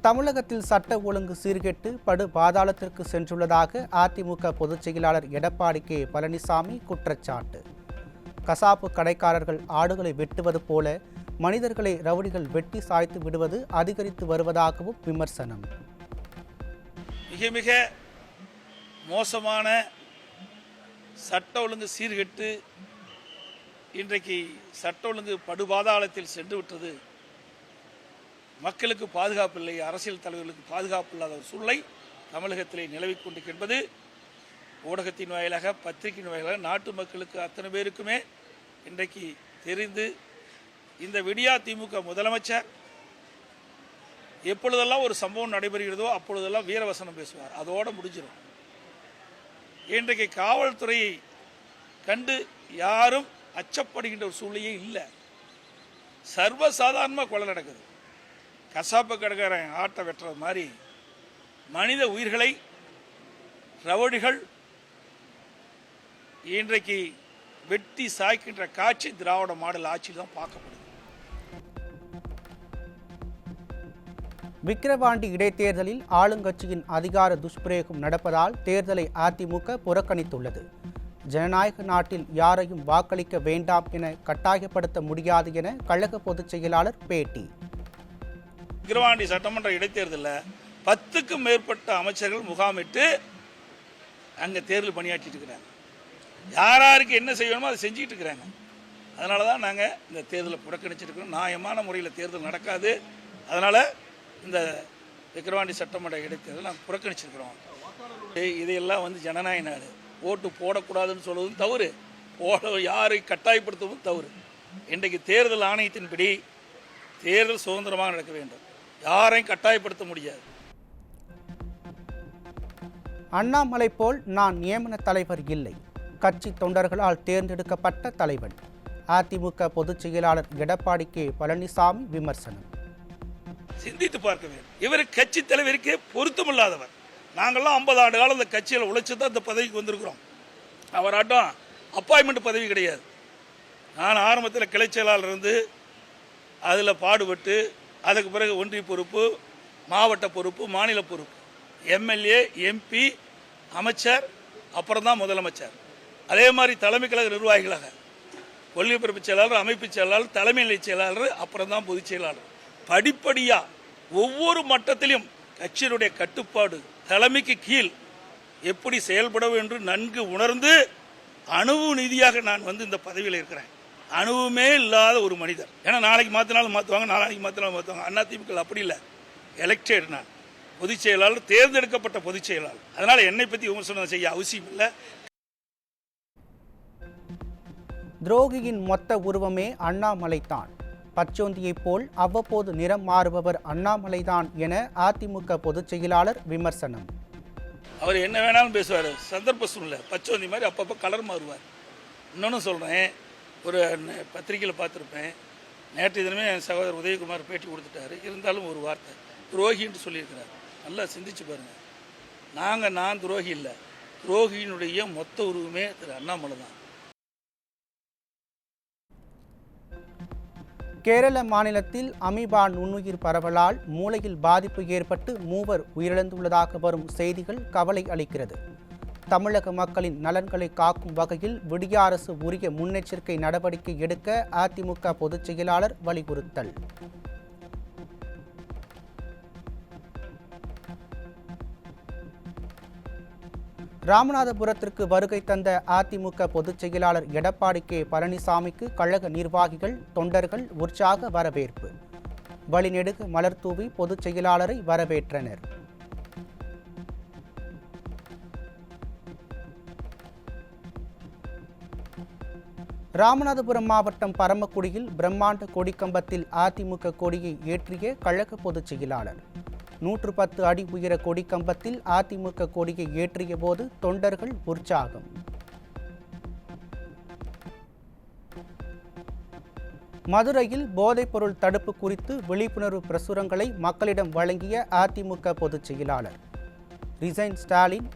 தமிழகத்தில் சட்ட ஒழுங்கு சீர்கெட்டு படு பாதாளத்திற்கு சென்றுள்ளதாக அதிமுக பொதுச் செயலாளர் எடப்பாடி கே பழனிசாமி குற்றச்சாட்டு. கசாப்பு கடைக்காரர்கள் ஆடுகளை வெட்டுவது போல மனிதர்களை ரவுடிகள் வெட்டி சாய்த்து விடுவது அதிகரித்து வருவதாகவும் விமர்சனம். மிக மிக மோசமான சட்ட ஒழுங்கு சீர்கெட்டு இன்றைக்கு சட்ட ஒழுங்கு படுபாதாளத்தில் சென்று விட்டது. மக்களுக்கு பாதுகாப்பு இல்லை, அரசியல் தலைவர்களுக்கு பாதுகாப்பு இல்லாத ஒரு சூழ்நிலை தமிழகத்திலே நிலவிக் கொண்டிருக்கின்றது. ஊடகத்தின் வாயிலாக, பத்திரிகையின் வாயிலாக நாட்டு மக்களுக்கு அத்தனை பேருக்குமே இன்றைக்கு தெரிந்து, இந்த விடியா திமுக முதலமைச்சர் எப்பொழுதெல்லாம் ஒரு சம்பவம் நடைபெறுகிறதோ அப்பொழுதெல்லாம் வீரவசனம் பேசுவார். அதோடு முடிஞ்சிடும். இன்றைக்கு காவல்துறையை கண்டு யாரும் அச்சப்படுகின்ற ஒரு சூழ்நிலையே இல்லை. சர்வசாதாரணமாக கொலை நடக்குது. கசாப்பு கடைக்காரன் ஆட்டை வெட்டுறது மாதிரி மனித உயிர்களை ரவுடிகள் இன்றைக்கு வெட்டி சாய்க்கின்ற காட்சி திராவிட மாடல் ஆட்சியில் தான் பார்க்கப்படுது. விக்கிரவாண்டி இடைத்தேர்தலில் ஆளுங்கட்சியின் அதிகார துஷ்பிரயோகம் நடப்பதால் தேர்தலை அதிமுக புறக்கணித்துள்ளது. ஜனநாயக நாட்டில் யாரையும் வாக்களிக்க வேண்டாம் என கட்டாயப்படுத்த முடியாது என கழக பொதுச் செயலாளர் பேட்டி. விக்கிரவாண்டி சட்டமன்ற இடைத்தேர்தலில் 10க்கும் மேற்பட்ட அமைச்சர்கள் முகாமிட்டு அங்கே தேர்தல் பணியாற்றிட்டு இருக்கிறாங்க. யாருக்கு என்ன செய்யணுமோ அதை செஞ்சுக்கிட்டு இருக்கிறாங்க. அதனால தான் நாங்கள் இந்த தேர்தலை புறக்கணிச்சிருக்கிறோம். நியாயமான முறையில் தேர்தல் நடக்காது. அதனால் இந்த விக்கிரவாண்டி சட்டமன்ற இடைத்தேர்தல் நாங்கள் புறக்கணிச்சிருக்கிறோம். இதையெல்லாம் ஜனநாயக நாடு, ஓட்டு போடக்கூடாதுன்னு சொல்வதும் தவறு, யாரை கட்டாயப்படுத்தவும் தவறு. இன்றைக்கு தேர்தல் ஆணையத்தின்படி தேர்தல் சுதந்திரமாக நடக்க வேண்டும். யாரையும் கட்டாயப்படுத்த முடியாது. அண்ணாமலை போல் நான் நியமன தலைவர் இல்லை, கட்சி தொண்டர்களால் தேர்ந்தெடுக்கப்பட்ட தலைவன். அதிமுக பொதுச் செயலாளர் எடப்பாடி கே பழனிசாமி விமர்சனம். சிந்தித்து பார்க்க வேண்டும். இவர் கட்சி தலைவருக்கே பொருத்தமில்லாதவர். நாங்கள்லாம் 50 ஆண்டு காலம் இந்த கட்சியில் உழைச்சி தான் இந்த பதவிக்கு வந்திருக்கிறோம். அவராட்டம் அப்பாயின்மெண்ட் பதவி கிடையாது. நான் ஆரம்பத்தில் கிளை செயலாளர் இருந்து அதில் பாடுபட்டு, அதுக்கு பிறகு ஒன்றிய பொறுப்பு, மாவட்ட பொறுப்பு, மாநில பொறுப்பு, எம்எல்ஏ, எம்பி, அமைச்சர், அப்புறம் தான் முதலமைச்சர். அதே மாதிரி தலைமை கழக நிர்வாகிகளாக கொள்கை பிறப்பு செயலாளர், அமைப்பு செயலாளர், தலைமை நிலை செயலாளர், அப்புறம் தான் பொதுச் செயலாளர். படிப்படியாக ஒவ்வொரு மட்டத்திலும் கட்சியினுடைய கட்டுப்பாடு தலைமைக்கு கீழ் எப்படி செயல்பட வேண்டும் நன்கு உணர்ந்து அனுபவ நிதியாக நான் இந்த பதவியில் இருக்கிறேன். அனுபவமே இல்லாத ஒரு மனிதர். ஏன்னா நாளைக்கு மாற்றினாலும் மாற்றுவாங்க, நாளைக்கு மாற்றினாலும் மாற்றுவாங்க. அதிமுக அப்படி இல்லை. எலெக்டட், நான் பொதுச் செயலாளர், தேர்ந்தெடுக்கப்பட்ட பொதுச் செயலாளர். அதனால் என்னை பற்றி விமர்சனம் செய்ய அவசியம் இல்லை. துரோகியின் மொத்த உருவமே அண்ணாமலைதான். பச்சோந்தியைப் போல் அவ்வப்போது நிறம் மாறுபவர் அண்ணாமலைதான் என அதிமுக பொதுச் செயலாளர் விமர்சனம். அவர் என்ன வேணாலும் பேசுவார். சந்தர்ப்ப சூழ்நிலை பச்சோந்தி மாதிரி அப்பப்போ கலர் மாறுவார். இன்னொன்று சொல்கிறேன், ஒரு பத்திரிகையில் பார்த்துருப்பேன், நேற்று தினமே என் சகோதரர் உதயகுமார் பேட்டி கொடுத்துட்டாரு. இருந்தாலும் ஒரு வார்த்தை துரோகின்னு சொல்லியிருக்கிறார். நல்லா சிந்திச்சு பாருங்கள். நான் துரோகி இல்லை, துரோகியினுடைய மொத்த உருவமே திரு அண்ணாமலை தான். கேரள மாநிலத்தில் அமீபா நுண்ணுயிர் பரவலால் மூளையில் பாதிப்பு ஏற்பட்டு 3 உயிரிழந்துள்ளதாக வரும் செய்திகள் கவலை அளிக்கிறது. தமிழக மக்களின் நலன்களை காக்கும் வகையில் விடிய அரசு உரிய முன்னெச்சரிக்கை நடவடிக்கை எடுக்க அதிமுக பொதுச் செயலாளர் வலியுறுத்தல். ராமநாதபுரத்திற்கு வருகை தந்த அதிமுக பொதுச் செயலாளர் எடப்பாடி கே பழனிசாமிக்கு கழக நிர்வாகிகள், தொண்டர்கள் உற்சாக வரவேற்பு. வழிநெடுக மலர் தூவி பொதுச் செயலாளரை வரவேற்றனர். ராமநாதபுரம் மாவட்டம் பரமக்குடியில் பிரம்மாண்ட கொடிக்கம்பத்தில் அதிமுக கொடியை ஏற்றிய கழக பொதுச் செயலாளர். 110 அடி உயர கொடிக்கம்பத்தில் அதிமுக கொடியை ஏற்றிய போது தொண்டர்கள் உற்சாகம். மதுரையில் போதைப்பொருள் தடுப்பு குறித்து விழிப்புணர்வு பிரசுரங்களை மக்களிடம் வழங்கிய அதிமுக பொதுச் செயலாளர். Resign Stalin,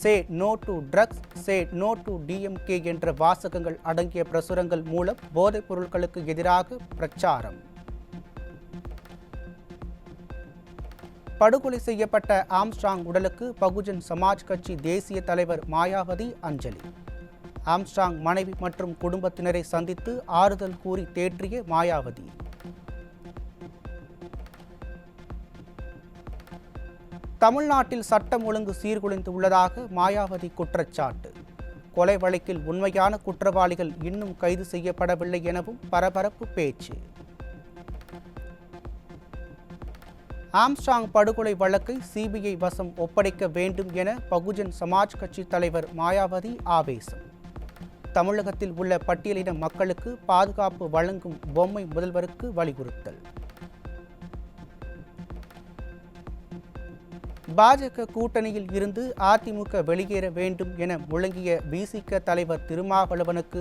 say no to drugs, say no to DMK என்ற வாசகங்கள் அடங்கிய பிரசுரங்கள் மூலம் போதைப் பொருட்களுக்கு எதிராக பிரச்சாரம். படுகொலை செய்யப்பட்ட ஆம்ஸ்ட்ராங் உடலுக்கு பகுஜன் சமாஜ் கட்சி தேசிய தலைவர் மாயாவதி அஞ்சலி. ஆம்ஸ்ட்ராங் மனைவி மற்றும் குடும்பத்தினரை சந்தித்து ஆறுதல் கூறி தேற்றிய மாயாவதி. தமிழ்நாட்டில் சட்டம் ஒழுங்கு சீர்குலைந்துள்ளதாக மாயாவதி குற்றச்சாட்டு. கொலை வழக்கில் உண்மையான குற்றவாளிகள் இன்னும் கைது செய்யப்படவில்லை எனவும் பரபரப்பு பேச்சு. ஆம்ஸ்ட்ராங் படுகொலை வழக்கை சிபிஐ வசம் ஒப்படைக்க வேண்டும் என பகுஜன் சமாஜ் கட்சி தலைவர் மாயாவதி ஆவேசம். தமிழகத்தில் உள்ள பட்டியலின மக்களுக்கு பாதுகாப்பு வழங்கும் பொம்மை முதல்வருக்கு வலியுறுத்தல். பாஜக கூட்டணியில் இருந்து அதிமுக வெளியேற வேண்டும் என முழங்கிய விசிக தலைவர் திருமாவளவனுக்கு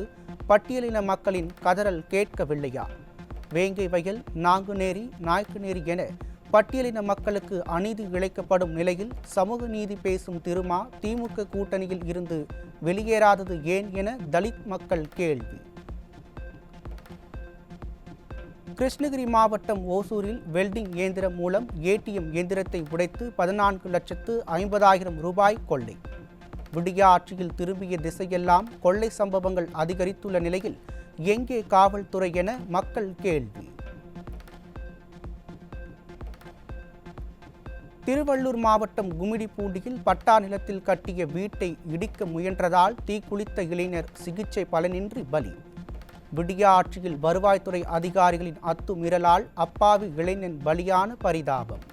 பட்டியலின மக்களின் கதறல் கேட்கவில்லையா? வேங்கை வயல், நாங்குநேரி, நாய்க்குநேரி என பட்டியலின மக்களுக்கு அநீதி இழைக்கப்படும் நிலையில் சமூக நீதி பேசும் திருமா திமுக கூட்டணியில் இருந்து வெளியேறாதது ஏன் என தலித் மக்கள் கேள்வி. கிருஷ்ணகிரி மாவட்டம் ஓசூரில் வெல்டிங் இயந்திரம் மூலம் ஏடிஎம் இயந்திரத்தை உடைத்து 14,50,000 ரூபாய் கொள்ளை. விடியா ஆட்சியில் திரும்பிய திசையெல்லாம் கொள்ளை சம்பவங்கள் அதிகரித்துள்ள நிலையில் எங்கே காவல்துறை என மக்கள் கேள்வி. திருவள்ளூர் மாவட்டம் கும்மிடிப்பூண்டியில் பட்டா நிலத்தில் கட்டிய வீட்டை இடிக்க முயன்றதால் தீக்குளித்த இளைஞர் சிகிச்சை பலனின்றி பலி. விடியா ஆட்சியில் வருவாய்த்துறை அதிகாரிகளின் அத்துமீறலால் அப்பாவி இளைஞன் பலியான பரிதாபம்.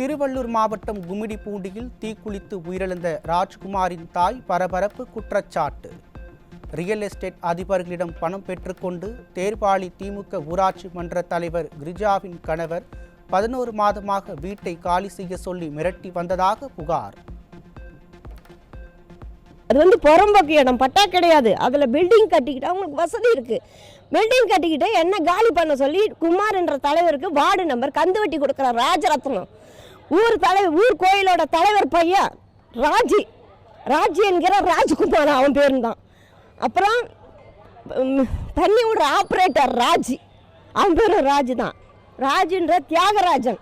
திருவள்ளூர் மாவட்டம் கும்மிடிப்பூண்டியில் தீக்குளித்து உயிரிழந்த ராஜ்குமாரின் தாய் பரபரப்பு குற்றச்சாட்டு. ரியல் எஸ்டேட் அதிபர்களிடம் பணம் பெற்றுக்கொண்டு தேர்பாளி திமுக ஊராட்சி மன்ற தலைவர் கிரிஜாவின் கணவர் 11 மாதமாக வீட்டை காலி செய்ய சொல்லி மிரட்டி வந்ததாக புகார். அது புறம்போக்கு இடம், பட்டா கிடையாது. அதில் பில்டிங் கட்டிக்கிட்டு அவங்களுக்கு வசதி இருக்குது. பில்டிங் கட்டிக்கிட்டு என்ன காலி பண்ண சொல்லி குமார் என்ற தலைவருக்கு வார்டு நம்பர் கந்து வெட்டி கொடுக்குற ராஜரத்னம் ஊர் கோயிலோட தலைவர் பையன் ராஜி என்கிற ராஜ்குமார் அவன் பேரு தான். அப்புறம் தண்ணி விடுற ஆப்ரேட்டர் அவன் பேர் ராஜ் தான். ராஜுன்ற தியாகராஜன்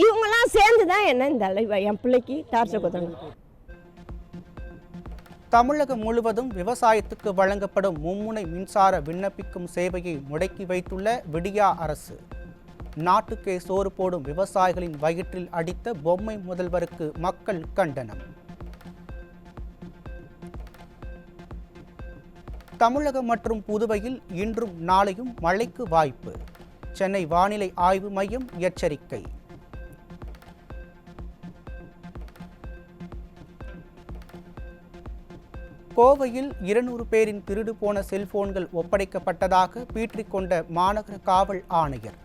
இவங்கெல்லாம் சேர்ந்து தான் என்ன இந்த என் பிள்ளைக்கு டார்ச்சர் கொடுத்தாங்க. தமிழகம் முழுவதும் விவசாயத்துக்கு வழங்கப்படும் மும்முனை மின்சார விண்ணப்பிக்கும் சேவையை முடக்கி வைத்துள்ள விடியா அரசு. நாட்டுக்கே சோறு போடும் விவசாயிகளின் வயிற்றில் அடித்த பொம்மை முதல்வருக்கு மக்கள் கண்டனம். தமிழகம் மற்றும் புதுவையில் இன்றும் நாளையும் மழைக்கு வாய்ப்பு. சென்னை வானிலை ஆய்வு மையம் எச்சரிக்கை. கோவையில் 200 பேரின் திருடு போன செல்போன்கள் ஒப்படைக்கப்பட்டதாக பீற்றிக்கொண்ட மாநகர காவல் ஆணையர்.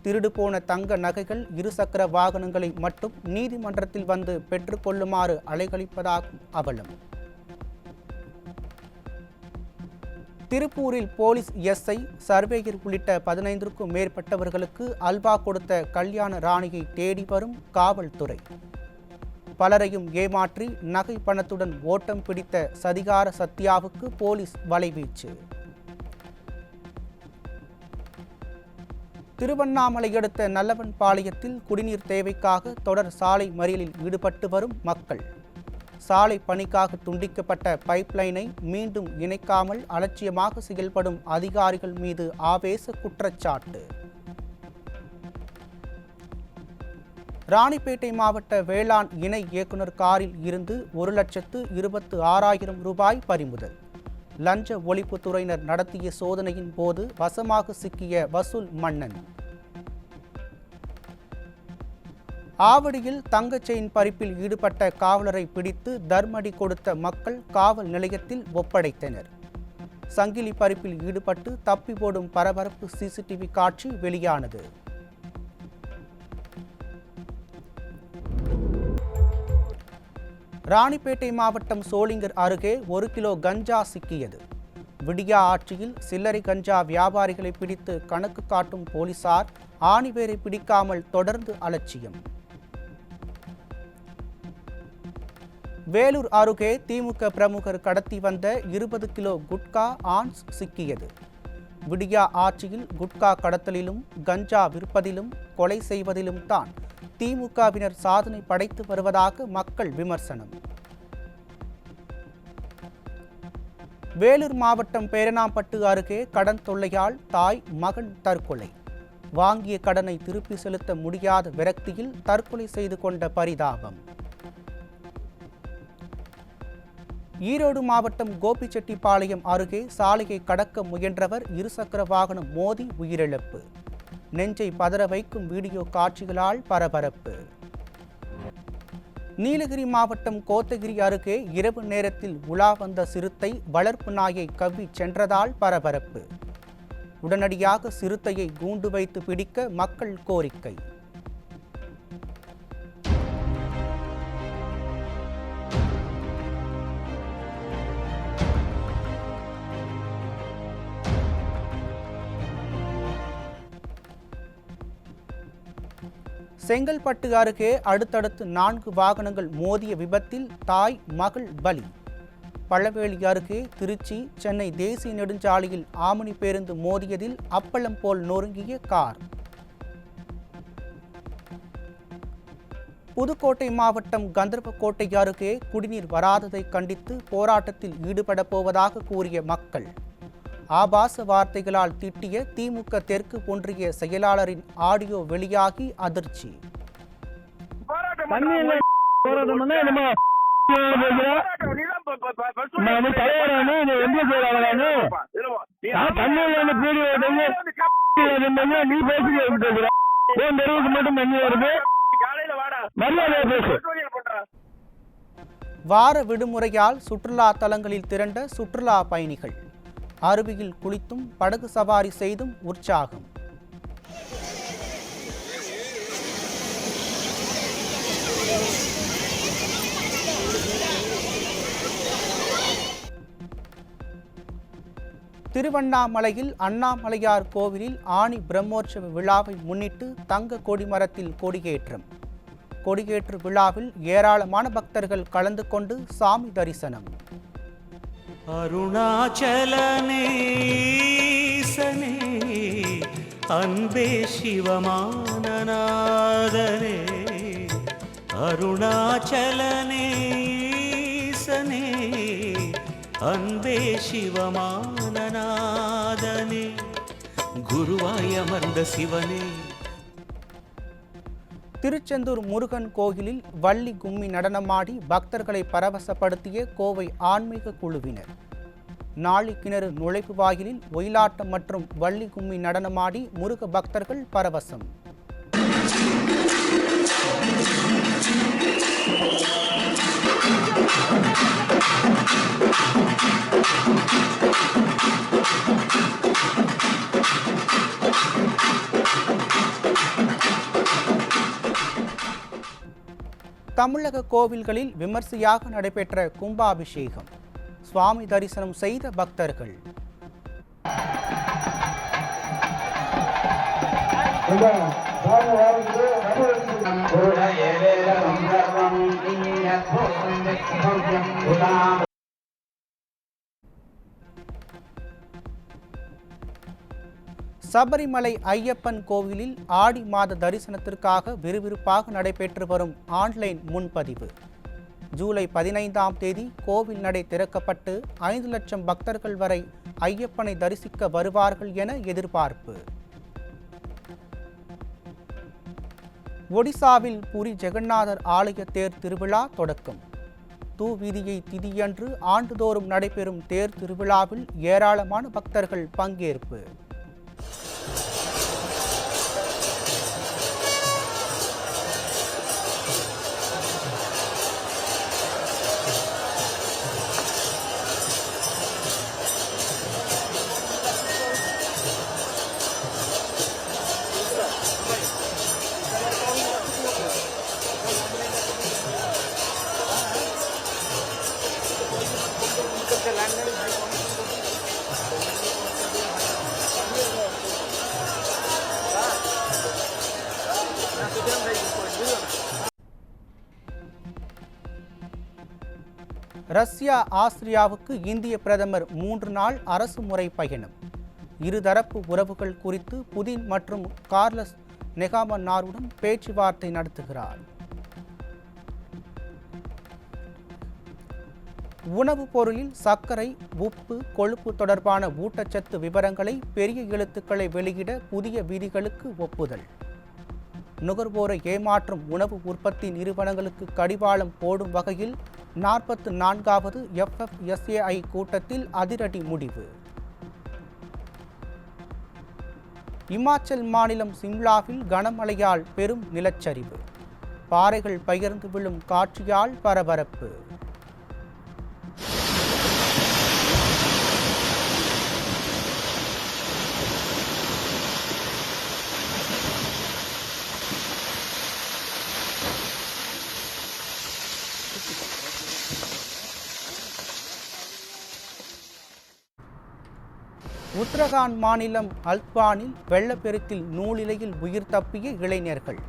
திருடு போன தங்க நகைகள், இருசக்கர வாகனங்களை மட்டும் நீதிமன்றத்தில் வந்து பெற்றுக்கொள்ளுமாறு அலைக்கழிப்பதாகும் அவலம். திருப்பூரில் போலீஸ் எஸ்ஐ, சர்வேயர் உள்ளிட்ட 15க்கும் மேற்பட்டவர்களுக்கு அல்வா கொடுத்த கல்யாண ராணியை தேடி வரும் காவல்துறை. பலரையும் ஏமாற்றி நகை பணத்துடன் ஓட்டம் பிடித்த சதிகார சத்யாவுக்கு போலீஸ் வலைவீச்சு. திருவண்ணாமலை அடுத்த நல்லவன்பாளையத்தில் குடிநீர் தேவைக்காக தொடர் சாலை மறியலில் ஈடுபட்டு வரும் மக்கள். சாலை பணிக்காக துண்டிக்கப்பட்ட பைப்லைனை மீண்டும் இணைக்காமல் அலட்சியமாக செயல்படும் அதிகாரிகள் மீது ஆவேச குற்றச்சாட்டு. ராணிப்பேட்டை மாவட்ட வேளாண் இணை இயக்குநர் காரில் இருந்து 1,26,000 ரூபாய் பறிமுதல். லஞ்ச ஒழிப்புத்துறையினர் நடத்திய சோதனையின் போது வசமாக சிக்கிய வசூல் மன்னன். ஆவடியில் தங்கச் செயின் பறிப்பில் ஈடுபட்ட காவலரை பிடித்து தர்மடி கொடுத்த மக்கள் காவல் நிலையத்தில் ஒப்படைத்தனர். சங்கிலி பறிப்பில் ஈடுபட்டு தப்பி ஓடும் பரபரப்பு சிசிடிவி காட்சி வெளியானது. ராணிப்பேட்டை மாவட்டம் சோளிங்கர் அருகே 1 கிலோ கஞ்சா சிக்கியது. விடியா ஆட்சியில் சில்லறை கஞ்சா வியாபாரிகளை பிடித்து கணக்கு காட்டும் போலீசார் ஆணிவேரை பிடிக்காமல் தொடர்ந்து அலட்சியம். வேலூர் அருகே திமுக பிரமுகர் கடத்தி வந்த 20 கிலோ குட்கா ஆன்ஸ் சிக்கியது. விடியா ஆட்சியில் குட்கா கடத்தலிலும் கஞ்சா விற்பதிலும் கொலை செய்வதிலும் தான் திமுகவினர் சாதனை படைத்து வருவதாக மக்கள் விமர்சனம். வேலூர் மாவட்டம் பேரணாம்பட்டு அருகே கடன் தொல்லையால் தாய் மகன் தற்கொலை. வாங்கிய கடனை திருப்பி செலுத்த முடியாத விரக்தியில் தற்கொலை செய்து கொண்ட பரிதாபம். ஈரோடு மாவட்டம் கோபிச்செட்டிப்பாளையம் அருகே சாலையை கடக்க முயன்றவர் இருசக்கர வாகனம் மோதி உயிரிழப்பு. நெஞ்சை பதற வைக்கும் வீடியோ காட்சிகளால் பரபரப்பு. நீலகிரி மாவட்டம் கோத்தகிரி அருகே இரவு நேரத்தில் உலா வந்த சிறுத்தை வளர்ப்பு நாயை கவ்வி சென்றதால் பரபரப்பு. உடனடியாக சிறுத்தையை கூண்டு வைத்து பிடிக்க மக்கள் கோரிக்கை. செங்கல்பட்டு அருகே அடுத்தடுத்து 4 வாகனங்கள் மோதிய விபத்தில் தாய் மகள் பலி. பழவேலி அருகே திருச்சி சென்னை தேசிய நெடுஞ்சாலையில் ஆம்னி பேருந்து மோதியதில் அப்பளம் போல் நொறுங்கிய கார். புதுக்கோட்டை மாவட்டம் கந்தர்வக்கோட்டை அருகே குடிநீர் வராததை கண்டித்து போராட்டத்தில் ஈடுபட போவதாக கூறிய மக்கள். ஆபாச வார்த்தைகளால் திட்டிய திமுக தெற்கு ஒன்றிய செயலாளரின் ஆடியோ வெளியாகி அதிர்ச்சி. வார விடுமுறையால் சுற்றுலா தலங்களில் திரண்ட சுற்றுலா பயணிகள். அருவியில் குளித்தும் படகு சவாரி செய்தும் உற்சாகம். திருவண்ணாமலையில் அண்ணாமலையார் கோவிலில் ஆனி பிரம்மோற்சவ விழாவை முன்னிட்டு தங்க கொடிமரத்தில் கொடியேற்றம். கொடியேற்று விழாவில் ஏராளமான பக்தர்கள் கலந்து கொண்டு சாமி தரிசனம். அருணாச்சலனே ஈசனே அன்பே சிவமானநாதனே அருணாச்சலனே ஈசனே அன்பே சிவமானநாதனே குருவாய் அமர்ந்த சிவனே. திருச்செந்தூர் முருகன் கோயிலில் வள்ளி கும்மி நடனமாடி பக்தர்களை பரவசப்படுத்திய கோவை ஆன்மீக குழுவினர். நாளி கிணறு நுழைவு வாயிலில் ஒயிலாட்டம் மற்றும் வள்ளி கும்மி நடனமாடி முருக பக்தர்கள் பரவசம். தமிழக கோவில்களில் விமர்சையாக நடைபெற்ற கும்பாபிஷேகம். சுவாமி தரிசனம் செய்த பக்தர்கள். சபரிமலை ஐயப்பன் கோவிலில் ஆடி மாத தரிசனத்திற்காக விறுவிறுப்பாக நடைபெற்று வரும் ஆன்லைன் முன்பதிவு. ஜூலை 15ஆம் தேதி கோவில் நடை திறக்கப்பட்டு 5 லட்சம் பக்தர்கள் வரை ஐயப்பனை தரிசிக்க வருவார்கள் என எதிர்பார்ப்பு. ஒடிசாவில் புரி ஜெகநாதர் ஆலய தேர் திருவிழா தொடக்கம். தூவீதியை திதியன்று ஆண்டுதோறும் நடைபெறும் தேர் திருவிழாவில் ஏராளமான பக்தர்கள் பங்கேற்பு. ரஷ்யா ஆஸ்திரியாவுக்கு இந்திய பிரதமர் 3 நாள் அரசு முறை பயணம். இருதரப்பு உறவுகள் குறித்து புதின் மற்றும் கார்லஸ் நெகாமன்னாருடன் பேச்சுவார்த்தை நடத்துகிறார். உணவுப் பொருளில் சர்க்கரை, உப்பு, கொழுப்பு தொடர்பான ஊட்டச்சத்து விவரங்களை பெரிய எழுத்துக்களை வெளியிட புதிய விதிகளுக்கு ஒப்புதல். நுகர்வோரை ஏமாற்றும் உணவு உற்பத்தி நிறுவனங்களுக்கு கடிவாளம் போடும் வகையில் 44வது FFSAI கூட்டத்தில் அதிரடி முடிவு. இமாச்சல் மாநிலம் சிம்லாவில் கனமழையால் பெரும் நிலச்சரிவு. பாறைகள் பெயர்ந்து விழும் காட்சியால் பரபரப்பு. உத்தரகாண்ட் மாநிலம் அல்பானில் வெள்ளப்பெருக்கில் நூலிலையில் உயிர் தப்பிய இளைஞர்கள்.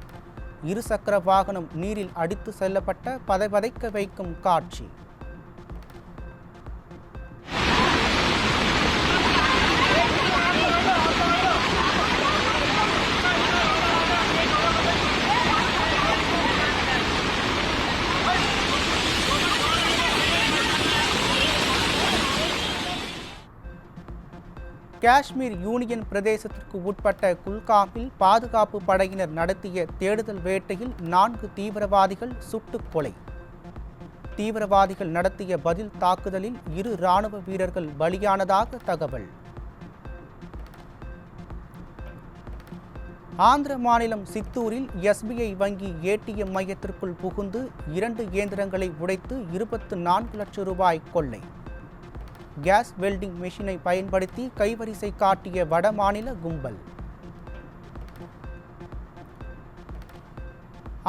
இருசக்கர வாகனம் நீரில் அடித்து செல்லப்பட்ட பதைபதைக்க வைக்கும் காட்சி. காஷ்மீர் யூனியன் பிரதேசத்திற்கு உட்பட்ட குல்காமில் பாதுகாப்பு படையினர் நடத்திய தேடுதல் வேட்டையில் 4 தீவிரவாதிகள் சுட்டுக் கொலை. தீவிரவாதிகள் நடத்திய பதில் தாக்குதலில் 2 இராணுவ வீரர்கள் பலியானதாக தகவல். ஆந்திர மாநிலம் சித்தூரில் SBI வங்கி ATM மையத்திற்குள் புகுந்து 2 இயந்திரங்களை உடைத்து 24 லட்சம் ரூபாய் கொள்ளை. கேஸ் வெல்டிங் மெஷினை பயன்படுத்தி கைவரிசை காட்டிய வடமாநில கும்பல்.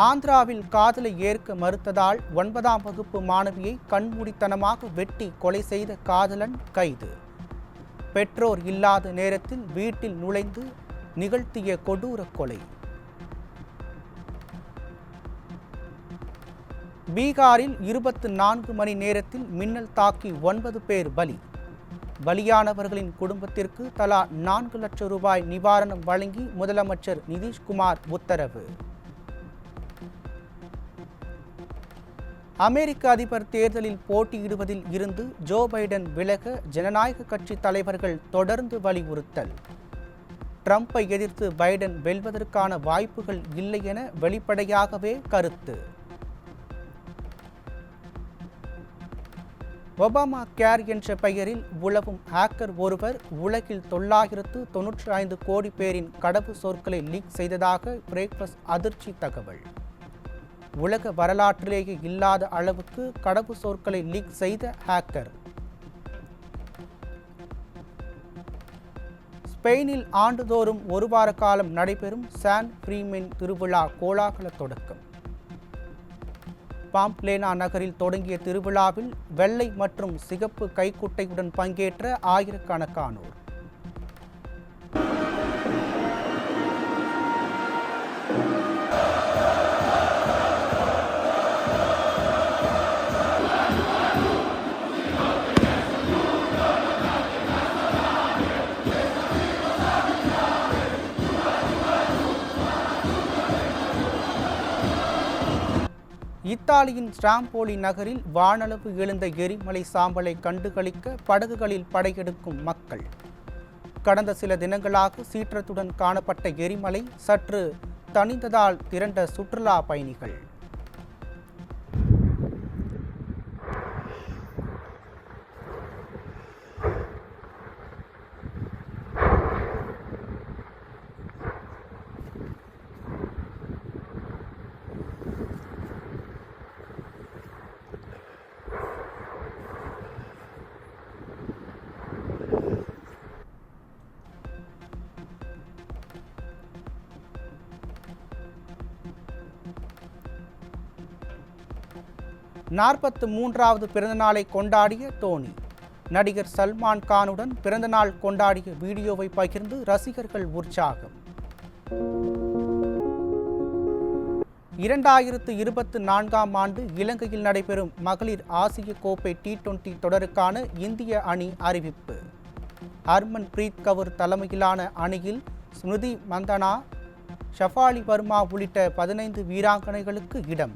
ஆந்திராவில் காதலை ஏற்க மறுத்ததால் 9ஆம் வகுப்பு மாணவியை கண்மூடித்தனமாக வெட்டி கொலை செய்த காதலன் கைது. பெற்றோர் இல்லாத நேரத்தில் வீட்டில் நுழைந்து நிகழ்த்திய கொடூர கொலை. பீகாரில் 24 மணி நேரத்தில் மின்னல் தாக்கி 9 பேர் பலி. பலியானவர்களின் குடும்பத்திற்கு தலா 4 லட்சம் ரூபாய் நிவாரணம் வழங்கி முதலமைச்சர் நிதிஷ்குமார் உத்தரவு. அமெரிக்க அதிபர் தேர்தலில் போட்டியிடுவதில் இருந்து ஜோ பைடன் விலக ஜனநாயக கட்சி தலைவர்கள் தொடர்ந்து வலியுறுத்தல். ட்ரம்பை எதிர்த்து பைடன் வெல்வதற்கான வாய்ப்புகள் இல்லை என வெளிப்படையாகவே கருத்து. ஒபாமா கேர் என்ற பெயரில் உலவும் ஹேக்கர் ஒருவர் உலகில் 995 கோடி பேரின் கடவு சொற்களை லீக் செய்ததாக பிரேக்ஃபாஸ்ட் அதிர்ச்சி தகவல். உலக வரலாற்றிலேயே இல்லாத அளவுக்கு கடவு சொற்களை லீக் செய்த ஹேக்கர். ஸ்பெயினில் ஆண்டுதோறும் 1 வார காலம் நடைபெறும் சான் ஃப்ரீமென் திருவிழா கோலாகல தொடக்கம். பாம்ப்ளேனா நகரில் தொடங்கிய திருவிழாவில் வெள்ளை மற்றும் சிகப்பு கைக்குட்டையுடன் பங்கேற்ற ஆயிரக்கணக்கானோர். இத்தாலியின் ஸ்ட்ராம்போலி நகரில் வானளவு எழுந்த எரிமலை சாம்பலை கண்டுகளிக்க படகுகளில் படையெடுக்கும் மக்கள். கடந்த சில தினங்களாக சீற்றத்துடன் காணப்பட்ட எரிமலை சற்று தணிந்ததால் திரண்ட சுற்றுலா பயணிகள். நாற்பத்து 3வது பிறந்தநாளை கொண்டாடிய தோனி. நடிகர் சல்மான் கானுடன் பிறந்தநாள் கொண்டாடிய வீடியோவை பகிர்ந்து ரசிகர்கள் உற்சாகம். 2024ஆம் ஆண்டு இலங்கையில் நடைபெறும் மகளிர் ஆசிய கோப்பை T20 தொடருக்கான இந்திய அணி அறிவிப்பு. ஹர்மன் பிரீத் கவுர் தலைமையிலான அணியில் ஸ்மிருதி மந்தனா, ஷஃபாலி வர்மா உள்ளிட்ட 15 வீராங்கனைகளுக்கு இடம்.